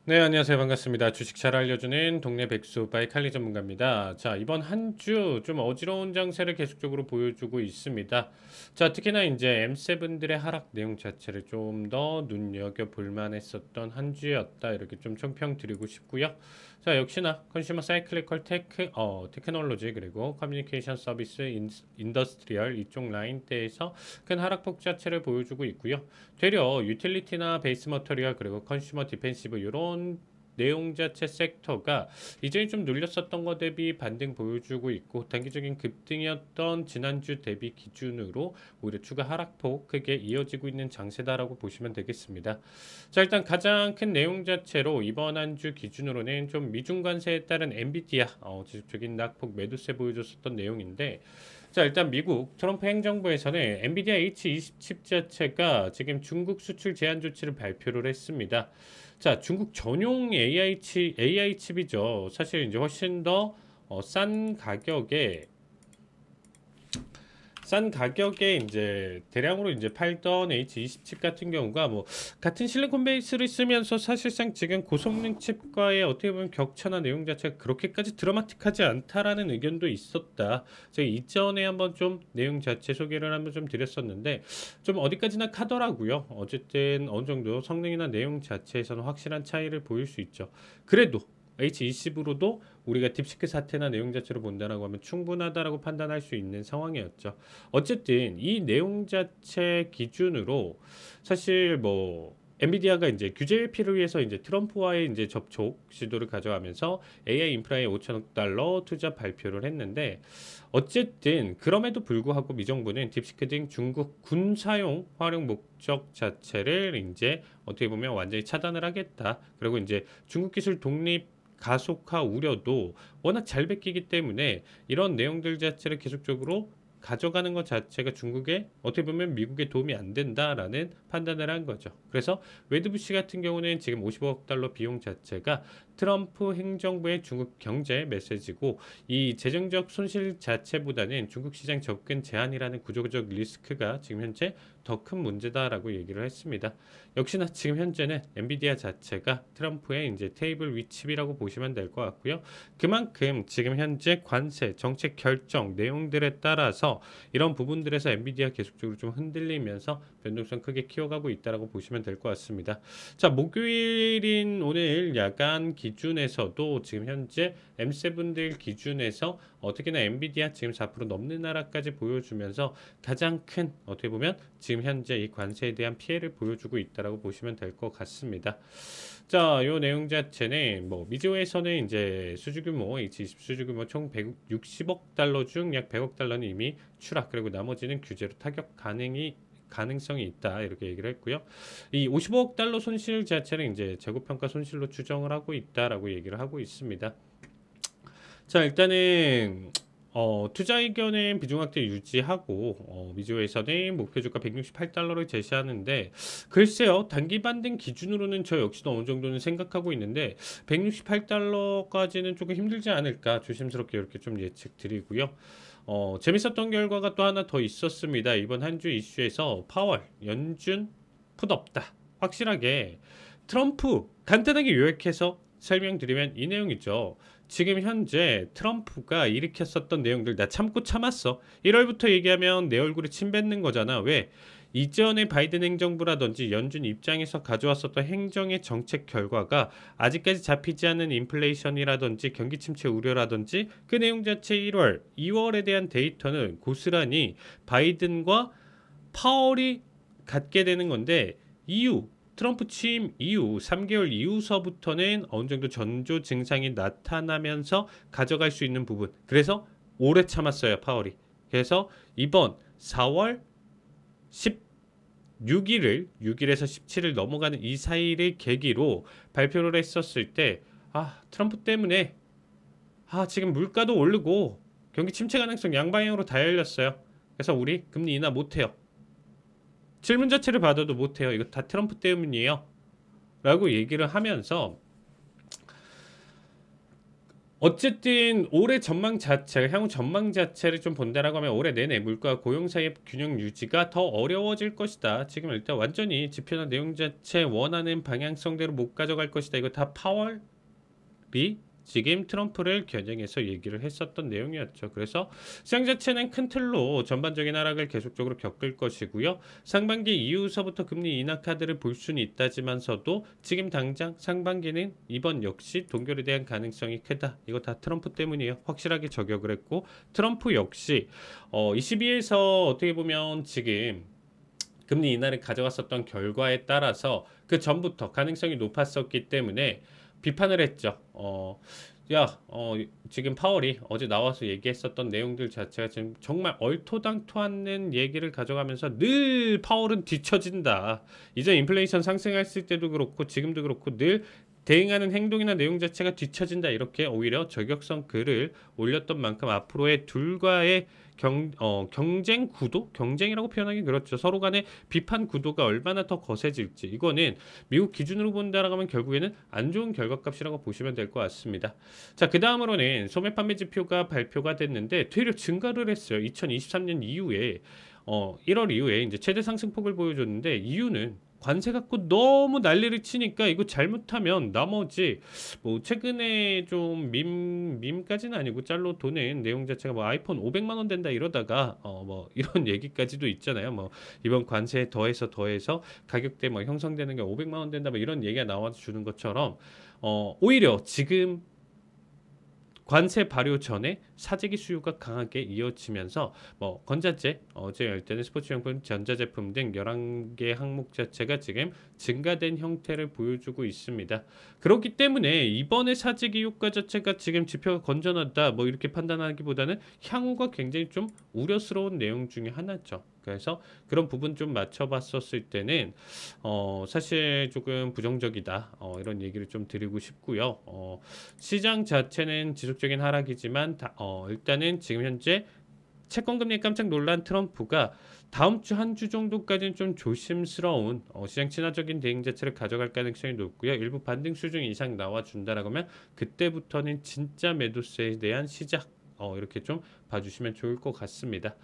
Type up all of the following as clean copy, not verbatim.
네, 안녕하세요. 반갑습니다. 주식 잘 알려주는 동네 백수 바이 칼리 전문가입니다. 자, 이번 한 주 좀 어지러운 장세를 계속적으로 보여주고 있습니다. 자, 특히나 이제 M7들의 하락 내용 자체를 좀 더 눈여겨볼 만했었던 한 주였다. 이렇게 좀 총평 드리고 싶고요. 자, 역시나 컨슈머 사이클리컬 테크놀로지 그리고 커뮤니케이션 서비스 인더스트리얼 이쪽 라인대에서 큰 하락폭 자체를 보여주고 있고요. 되려 유틸리티나 베이스 머터리얼 그리고 컨슈머 디펜시브 이런 내용 자체 섹터가 이전에 좀 눌렸었던 것 대비 반등 보여주고 있고 단기적인 급등이었던 지난주 대비 기준으로 오히려 추가 하락폭 크게 이어지고 있는 장세다라고 보시면 되겠습니다. 자, 일단 가장 큰 내용 자체로 이번 한 주 기준으로는 좀 미중 관세에 따른 엔비디아 지속적인 낙폭 매도세 보여줬었던 내용인데, 자, 일단 미국 트럼프 행정부에서는 엔비디아 H20 칩 자체가 지금 중국 수출 제한 조치를 발표를 했습니다. 자, 중국 전용 AI 칩이죠. 사실 이제 훨씬 더 싼 가격에 이제 대량으로 이제 팔던 H20 칩 같은 경우가 뭐 같은 실리콘 베이스를 쓰면서 사실상 지금 고성능 칩과의 어떻게 보면 격차나 내용 자체가 그렇게까지 드라마틱하지 않다라는 의견도 있었다. 제가 이전에 한번 좀 내용 자체 소개를 한번 좀 드렸었는데 좀 어디까지나 카더라고요. 어쨌든 어느 정도 성능이나 내용 자체에서는 확실한 차이를 보일 수 있죠. 그래도 H20으로도 우리가 딥시크 사태나 내용 자체로 본다라고 하면 충분하다라고 판단할 수 있는 상황이었죠. 어쨌든 이 내용 자체 기준으로 사실 뭐 엔비디아가 이제 규제 회피를 위해서 이제 트럼프와의 이제 접촉 시도를 가져가면서 AI 인프라에 5천억 달러 투자 발표를 했는데, 어쨌든 그럼에도 불구하고 미정부는 딥시크 등 중국 군 사용 활용 목적 자체를 이제 어떻게 보면 완전히 차단을 하겠다. 그리고 이제 중국 기술 독립 가속화 우려도 워낙 잘 베끼기 때문에 이런 내용들 자체를 계속적으로 가져가는 것 자체가 중국에 어떻게 보면 미국에 도움이 안 된다라는 판단을 한 거죠. 그래서 웨드부시 같은 경우는 지금 50억 달러 비용 자체가 트럼프 행정부의 중국 경제 메시지고, 이 재정적 손실 자체보다는 중국 시장 접근 제한이라는 구조적 리스크가 지금 현재 더 큰 문제다라고 얘기를 했습니다. 역시나 지금 현재는 엔비디아 자체가 트럼프의 이제 테이블 위 칩이라고 보시면 될 것 같고요. 그만큼 지금 현재 관세 정책 결정 내용들에 따라서 이런 부분들에서 엔비디아 계속적으로 좀 흔들리면서 변동성 크게 키워가고 있다라고 보시면 될 것 같습니다. 자, 목요일인 오늘 야간 기준에서도 지금 현재 M7들 기준에서 특히나 엔비디아 지금 4% 넘는 하락까지 보여주면서 가장 큰 어떻게 보면 지금 현재 이 관세에 대한 피해를 보여주고 있다라고 보시면 될 것 같습니다. 자, 요 내용 자체는 뭐 미주에서는 이제 수주 규모 H20 수주 규모 총 160억 달러 중 약 100억 달러는 이미 추락, 그리고 나머지는 규제로 타격 가능성이 있다 이렇게 얘기를 했고요. 이 55억 달러 손실 자체는 이제 재고평가 손실로 추정을 하고 있다라고 얘기를 하고 있습니다. 자, 일단은 투자 의견은 비중 확대 유지하고 미주에서는 목표 주가 168달러를 제시하는데, 글쎄요, 단기 반등 기준으로는 저 역시도 어느 정도는 생각하고 있는데 168달러까지는 조금 힘들지 않을까 조심스럽게 이렇게 좀 예측 드리고요. 재밌었던 결과가 또 하나 더 있었습니다. 이번 한 주 이슈에서 파월 연준 풋 없다, 확실하게 트럼프 간단하게 요약해서 설명드리면 이 내용이죠. 지금 현재 트럼프가 일으켰었던 내용들 나 참고 참았어. 1월부터 얘기하면 내 얼굴에 침 뱉는 거잖아. 왜? 이전의 바이든 행정부라든지 연준 입장에서 가져왔었던 행정의 정책 결과가 아직까지 잡히지 않는 인플레이션이라든지 경기 침체 우려라든지 그 내용 자체 1월, 2월에 대한 데이터는 고스란히 바이든과 파월이 갖게 되는 건데, 이후 트럼프 취임 이후 3개월 이후서부터는 어느 정도 전조 증상이 나타나면서 가져갈 수 있는 부분. 그래서 오래 참았어요, 파월이. 그래서 이번 4월 16일을 6일에서 17일 넘어가는 이 사이를 계기로 발표를 했었을 때, 트럼프 때문에 지금 물가도 오르고 경기 침체 가능성 양방향으로 다 열렸어요. 그래서 우리 금리 인하 못해요. 질문 자체를 받아도 못해요. 이거 다 트럼프 때문이에요 라고 얘기를 하면서 어쨌든 올해 전망 자체가 향후 전망 자체를 좀 본다라고 하면 올해 내내 물가 고용 사이의 균형 유지가 더 어려워질 것이다. 지금 일단 완전히 지표나 내용 자체 원하는 방향성대로 못 가져갈 것이다. 이거 다 파월이 지금 트럼프를 겨냥해서 얘기를 했었던 내용이었죠. 그래서 시장 자체는 큰 틀로 전반적인 하락을 계속적으로 겪을 것이고요. 상반기 이후서부터 금리 인하 카드를 볼 수는 있다지만서도 지금 당장 상반기는 이번 역시 동결에 대한 가능성이 크다. 이거 다 트럼프 때문이에요. 확실하게 저격을 했고 트럼프 역시 22에서 어떻게 보면 지금 금리 인하를 가져갔었던 결과에 따라서 그 전부터 가능성이 높았었기 때문에 비판을 했죠. 야, 지금 파월이 어제 나와서 얘기했었던 내용들 자체가 지금 정말 얼토당토않는 얘기를 가져가면서 늘 파월은 뒤처진다. 이전 인플레이션 상승했을 때도 그렇고 지금도 그렇고 늘 대응하는 행동이나 내용 자체가 뒤처진다. 이렇게 오히려 저격성 글을 올렸던 만큼 앞으로의 둘과의 경쟁 구도? 경쟁이라고 표현하기 그렇죠. 서로 간의 비판 구도가 얼마나 더 거세질지 이거는 미국 기준으로 본다라고 하면 결국에는 안 좋은 결과값이라고 보시면 될 것 같습니다. 자, 그 다음으로는 소매 판매 지표가 발표가 됐는데 되려 증가를 했어요. 2023년 이후에 1월 이후에 이제 최대 상승폭을 보여줬는데 이유는 관세 갖고 너무 난리를 치니까 이거 잘못하면 나머지 뭐 최근에 좀 밈까지는 아니고 짤로 도는 내용 자체가 뭐 아이폰 500만 원 된다 이러다가 뭐 이런 얘기까지도 있잖아요. 뭐 이번 관세에 더해서 가격대 뭐 형성되는 게 500만 원 된다 뭐 이런 얘기가 나와 주는 것처럼 오히려 지금 관세 발효 전에 사재기 수요가 강하게 이어지면서 뭐 건자재, 어제 열 때는 스포츠용품, 전자제품 등 11개 항목 자체가 지금 증가된 형태를 보여주고 있습니다. 그렇기 때문에 이번에 사재기 효과 자체가 지금 지표가 건전하다 뭐 이렇게 판단하기보다는 향후가 굉장히 좀 우려스러운 내용 중에 하나죠. 그래서 그런 부분 좀 맞춰봤었을 때는 사실 조금 부정적이다 이런 얘기를 좀 드리고 싶고요. 시장 자체는 지속적인 하락이지만 일단은 지금 현재 채권 금리에 깜짝 놀란 트럼프가 다음 주 한 주 정도까지는 좀 조심스러운 시장 친화적인 대응 자체를 가져갈 가능성이 높고요. 일부 반등 수준 이상 나와준다라고 하면 그때부터는 진짜 매도세에 대한 시작 이렇게 좀 봐주시면 좋을 것 같습니다.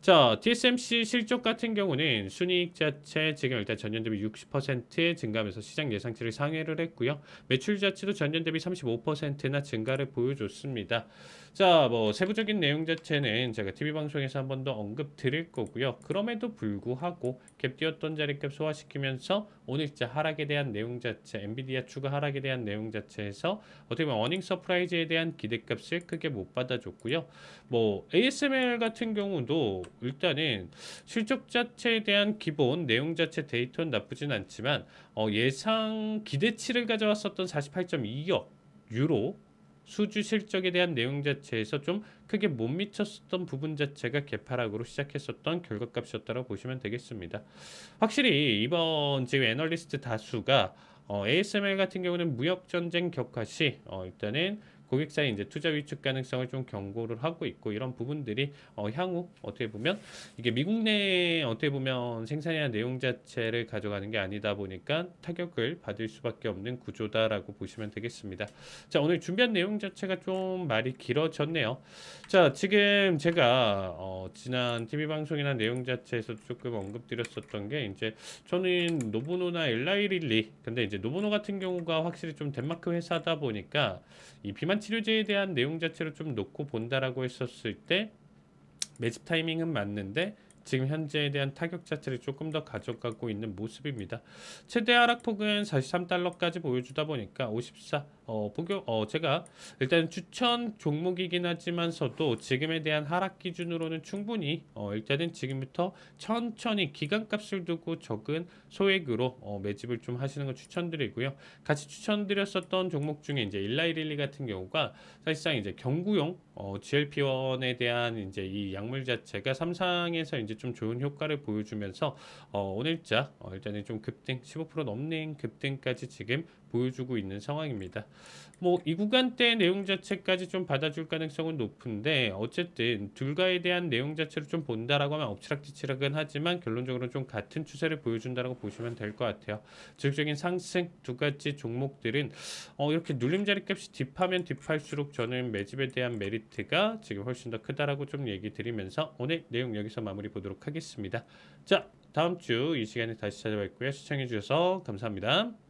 자, TSMC 실적 같은 경우는 순이익 자체 지금 일단 전년 대비 60% 증가하면서 시장 예상치를 상회를 했고요. 매출 자체도 전년 대비 35%나 증가를 보여줬습니다. 자, 뭐 세부적인 내용 자체는 제가 TV 방송에서 한 번 더 언급 드릴 거고요. 그럼에도 불구하고 갭 뛰었던 자리값 소화시키면서 오늘자 하락에 대한 내용 자체, 엔비디아 추가 하락에 대한 내용 자체에서 어떻게 보면 어닝 서프라이즈에 대한 기대값을 크게 못 받아줬고요. 뭐 ASML 같은 경우도 일단은 실적 자체에 대한 기본 내용 자체 데이터는 나쁘진 않지만 예상 기대치를 가져왔었던 48.2억 유로 수주 실적에 대한 내용 자체에서 좀 크게 못 미쳤었던 부분 자체가 개파락으로 시작했었던 결과값이었다고 보시면 되겠습니다. 확실히 이번 지금 애널리스트 다수가 ASML 같은 경우는 무역 전쟁 격화 시 일단은 고객사의 이제 투자 위축 가능성을 좀 경고를 하고 있고 이런 부분들이 향후 어떻게 보면 이게 미국 내에 어떻게 보면 생산이나 내용 자체를 가져가는 게 아니다 보니까 타격을 받을 수밖에 없는 구조다라고 보시면 되겠습니다. 자, 오늘 준비한 내용 자체가 좀 말이 길어졌네요. 자, 지금 제가 지난 TV 방송이나 내용 자체에서 조금 언급드렸었던 게 이제 저는 노보노나 엘라이릴리 근데 이제 노보노 같은 경우가 확실히 좀 덴마크 회사다 보니까 이 비만 치료제에 대한 내용 자체를 좀 놓고 본다라고 했었을 때 매집 타이밍은 맞는데 지금 현재에 대한 타격 자체를 조금 더 가져가고 있는 모습입니다. 최대 하락폭은 43달러까지 보여주다 보니까 54 제가 일단 추천 종목이긴 하지만서도 지금에 대한 하락 기준으로는 충분히 일단은 지금부터 천천히 기간값을 두고 적은 소액으로 매집을 좀 하시는 걸 추천드리고요. 같이 추천드렸었던 종목 중에 이제 일라이릴리 같은 경우가 사실상 이제 경구용 GLP-1에 대한 이제 이 약물 자체가 삼상에서 이제 좀 좋은 효과를 보여주면서 오늘자 일단은 좀 급등 15% 넘는 급등까지 지금 보여주고 있는 상황입니다. 뭐 이 구간대 내용 자체까지 좀 받아줄 가능성은 높은데 어쨌든 둘가에 대한 내용 자체를 좀 본다라고 하면 엎치락뒤치락은 하지만 결론적으로 좀 같은 추세를 보여준다라고 보시면 될 것 같아요. 지속적인 상승 두 가지 종목들은 이렇게 눌림자리 값이 딥하면 딥할수록 저는 매집에 대한 메리트가 지금 훨씬 더 크다라고 좀 얘기 드리면서 오늘 내용 여기서 마무리 보도록 하겠습니다. 자, 다음 주 이 시간에 다시 찾아뵙고요. 시청해 주셔서 감사합니다.